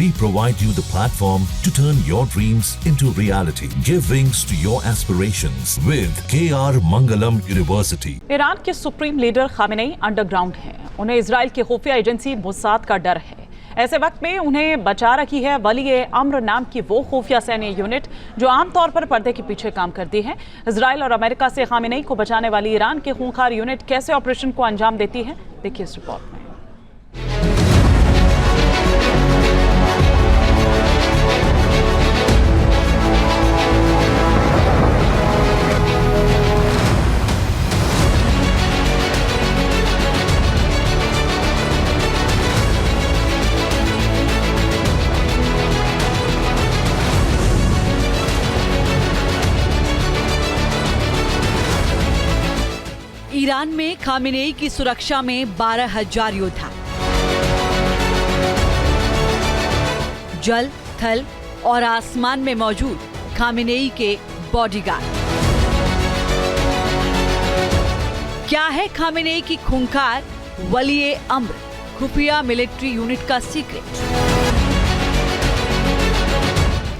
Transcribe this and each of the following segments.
We provide you the platform to turn your dreams into reality. Give wings to your aspirations with KR Mangalam University. Iran के supreme leader Khamenei underground हैं। उन्हें Israel की खुफिया agency Mossad का डर है। ऐसे वक्त में उन्हें बचा रखी है वली अम्र नाम की वो खुफिया सैन्य यूनिट जो आमतौर पर पर्दे के पीछे काम करती है। इजराइल और अमेरिका से खामेनेई को बचाने वाली ईरान की खूंखार यूनिट कैसे ऑपरेशन को अंजाम देती है, देखिए इस रिपोर्ट में। ईरान में खामेनेई की सुरक्षा में 12,000 योद्धा, जल, थल और आसमान में मौजूद खामेनेई के बॉडीगार्ड। क्या है खामेनेई की खूंखार वली अम्र खुफिया मिलिट्री यूनिट का सीक्रेट?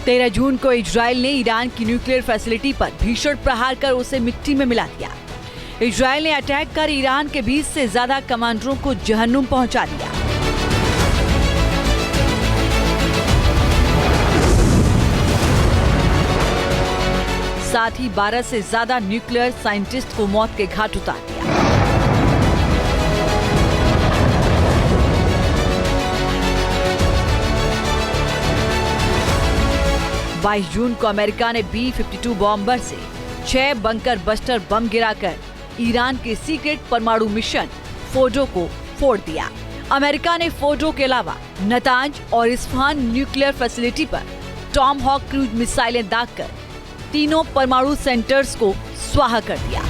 13 जून को इजराइल ने ईरान की न्यूक्लियर फैसिलिटी पर भीषण प्रहार कर उसे मिट्टी में मिला दिया। इजराइल ने अटैक कर ईरान के 20 से ज्यादा कमांडरों को जहन्नुम पहुंचा दिया। साथ ही 12 से ज्यादा न्यूक्लियर साइंटिस्ट को मौत के घाट उतार दिया। बाईस जून को अमेरिका ने B-52 बॉम्बर से 6 बंकर बस्टर बम गिराकर ईरान के सीक्रेट परमाणु मिशन फोर्डो को फोड़ दिया। अमेरिका ने फोर्डो के अलावा नतांज और इस्फहान न्यूक्लियर फैसिलिटी पर टॉम हॉक क्रूज मिसाइलें दागकर तीनों परमाणु सेंटर्स को स्वाहा कर दिया।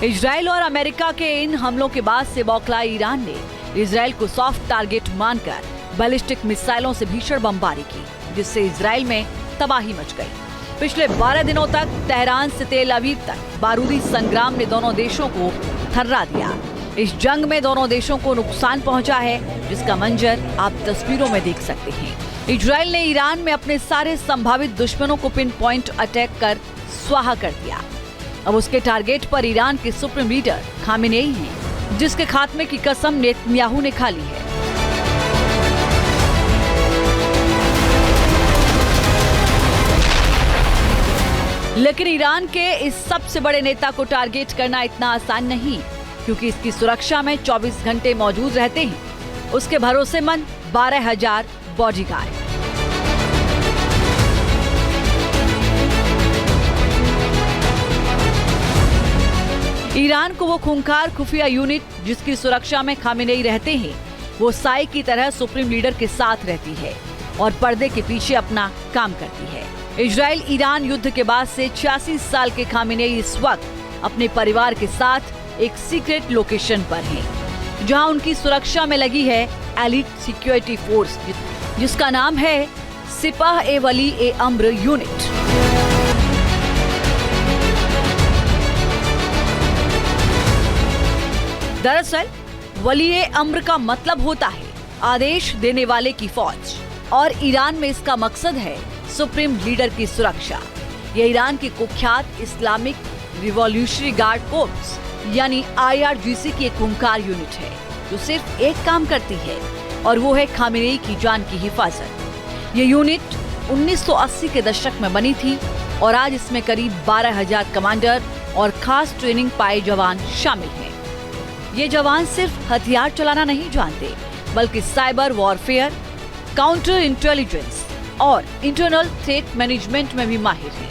इजराइल और अमेरिका के इन हमलों के बाद से बौखलाए ईरान ने इजराइल को सॉफ्ट टारगेट मानकर बैलिस्टिक मिसाइलों से भीषण बमबारी की, जिससे इजराइल में तबाही मच गई। पिछले 12 दिनों तक तेहरान से तेल अवीव तक बारूदी संग्राम ने दोनों देशों को थर्रा दिया। इस जंग में दोनों देशों को नुकसान पहुंचा है, जिसका मंजर आप तस्वीरों में देख सकते हैं। इजराइल ने ईरान में अपने सारे संभावित दुश्मनों को पिन पॉइंट अटैक कर स्वाहा कर दिया। अब उसके टारगेट पर ईरान के सुप्रीम लीडर खामेनेई हैं, जिसके खात्मे की कसम नेतन्याहू ने खा ली है। लेकिन ईरान के इस सबसे बड़े नेता को टारगेट करना इतना आसान नहीं, क्योंकि इसकी सुरक्षा में 24 घंटे मौजूद रहते हैं उसके भरोसेमंद 12,000 बॉडीगार्ड। ईरान को वो खूंखार खुफिया यूनिट जिसकी सुरक्षा में खामेनेई रहते हैं, वो साई की तरह सुप्रीम लीडर के साथ रहती है और पर्दे के पीछे अपना काम करती है। इजराइल ईरान युद्ध के बाद से 86 साल के खामेनेई इस वक्त अपने परिवार के साथ एक सीक्रेट लोकेशन पर हैं, जहां उनकी सुरक्षा में लगी है एलिट सिक्योरिटी फोर्स, जिसका नाम है सिपाह-ए-वली-ए-अम्र यूनिट। दरअसल वली-ए-अम्र का मतलब होता है आदेश देने वाले की फौज, और ईरान में इसका मकसद है सुप्रीम लीडर की सुरक्षा। यह ईरान की कुख्यात इस्लामिक रिवॉल्यूशनरी गार्ड कोर्प्स यानी IRGC की एक खूंखार यूनिट है, जो सिर्फ एक काम करती है, और वो है खामेनेई की जान की हिफाजत। ये यूनिट 1980 के दशक में बनी थी और आज इसमें करीब 12,000 कमांडर और खास ट्रेनिंग पाए जवान शामिल हैं। ये जवान सिर्फ हथियार चलाना नहीं जानते, बल्कि साइबर वॉरफेयर, काउंटर इंटेलिजेंस और इंटरनल थ्रेट मैनेजमेंट में भी माहिर हैं।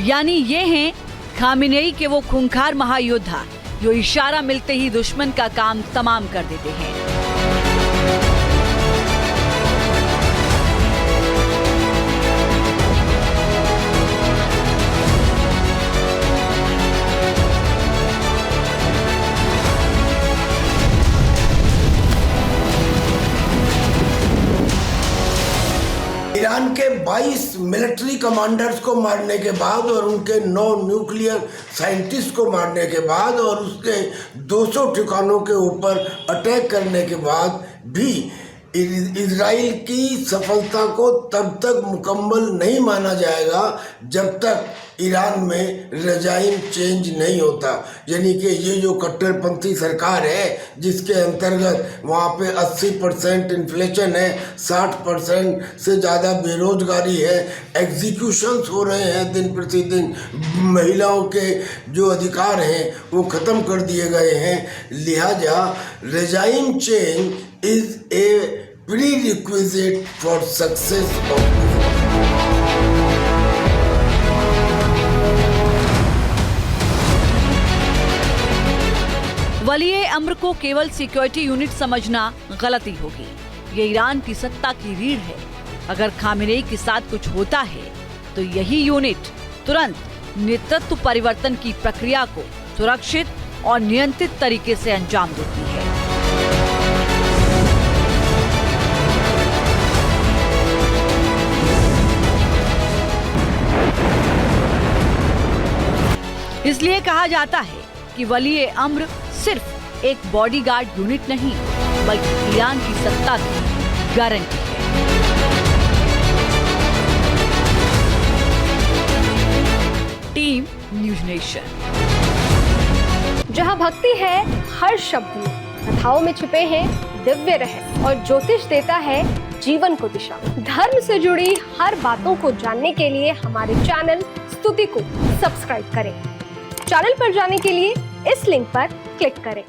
यानी ये हैं खामेनेई के वो खूंखार महायोद्धा जो इशारा मिलते ही दुश्मन का काम तमाम कर देते हैं। ईरान के 22 मिलिट्री कमांडर्स को मारने के बाद और उनके 9 न्यूक्लियर साइंटिस्ट को मारने के बाद और उसके 200 ठिकानों के ऊपर अटैक करने के बाद भी इजराइल की सफलता को तब तक मुकम्मल नहीं माना जाएगा जब तक ईरान में रजाइम चेंज नहीं होता। यानी कि ये जो कट्टरपंथी सरकार है जिसके अंतर्गत वहाँ पे 80% इन्फ्लेशन है, 60% से ज़्यादा बेरोजगारी है, एग्जीक्यूशंस हो रहे हैं दिन प्रतिदिन, महिलाओं के जो अधिकार हैं वो ख़त्म कर दिए गए हैं। लिहाजा regime change is a prerequisite for success of वलीए अम्र को केवल सिक्योरिटी यूनिट समझना गलती होगी। ये ईरान की सत्ता की रीढ़ है। अगर खामेनेई के साथ कुछ होता है तो यही यूनिट तुरंत नेतृत्व परिवर्तन की प्रक्रिया को सुरक्षित और नियंत्रित तरीके से अंजाम देती है। इसलिए कहा जाता है कि वलीए अम्र सिर्फ एक बॉडीगार्ड यूनिट नहीं बल्कि ईरान की सत्ता की गारंटी है। Team news nation. जहां भक्ति है हर शब्द में, कथाओं में छुपे हैं दिव्य रहस्य और ज्योतिष देता है जीवन को दिशा। धर्म से जुड़ी हर बातों को जानने के लिए हमारे चैनल स्तुति को सब्सक्राइब करें। चैनल पर जाने के लिए इस लिंक पर क्लिक करें।